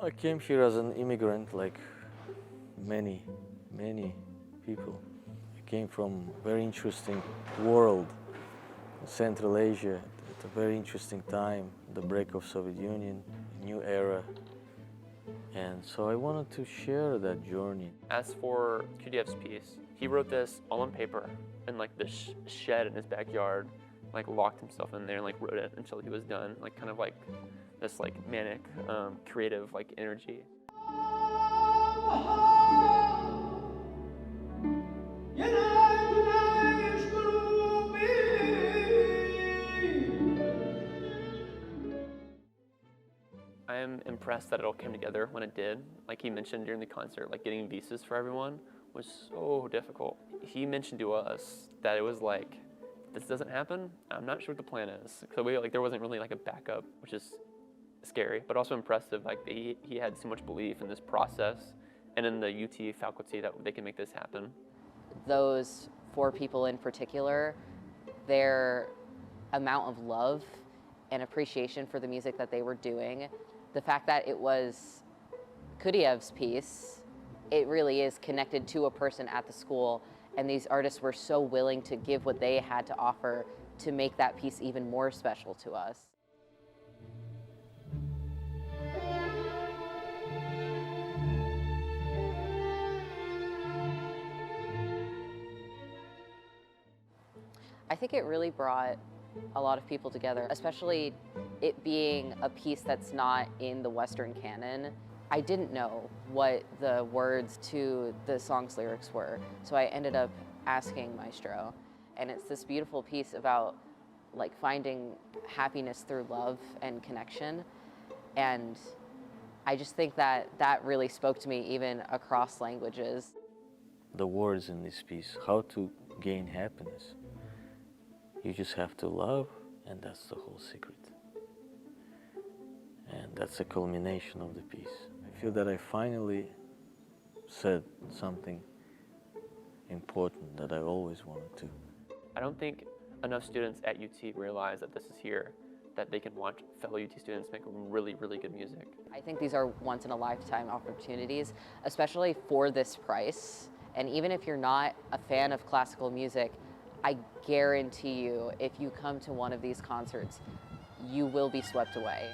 I came here as an immigrant, like many people. I came from a very interesting world, Central Asia, at a very interesting time, the break of Soviet Union, new era. And so I wanted to share that journey. As for Khudyev's piece, he wrote this all on paper in like this shed in his backyard, like locked himself in there and like wrote it until he was done, like kind of like this like manic, creative like energy. I am impressed that it all came together when it did. Like he mentioned during the concert, like getting visas for everyone was so difficult. He mentioned to us that it was like, this doesn't happen, I'm not sure what the plan is. So there wasn't really like a backup, which is scary, but also impressive. Like he had so much belief in this process and in the UT faculty that they can make this happen. Those 4 people in particular, their amount of love and appreciation for the music that they were doing, the fact that it was Khudyev's piece, it really is connected to a person at the school, and these artists were so willing to give what they had to offer to make that piece even more special to us. I think it really brought a lot of people together, especially it being a piece that's not in the Western canon. I didn't know what the words to the song's lyrics were, so I ended up asking Maestro. And it's this beautiful piece about like finding happiness through love and connection. And I just think that that really spoke to me even across languages. The words in this piece, how to gain happiness. You just have to love, and that's the whole secret. And that's the culmination of the piece. I feel that I finally said something important that I always wanted to. I don't think enough students at UT realize that this is here, that they can watch fellow UT students make really, really good music. I think these are once-in-a-lifetime opportunities, especially for this price. And even if you're not a fan of classical music, I guarantee you, if you come to one of these concerts, you will be swept away.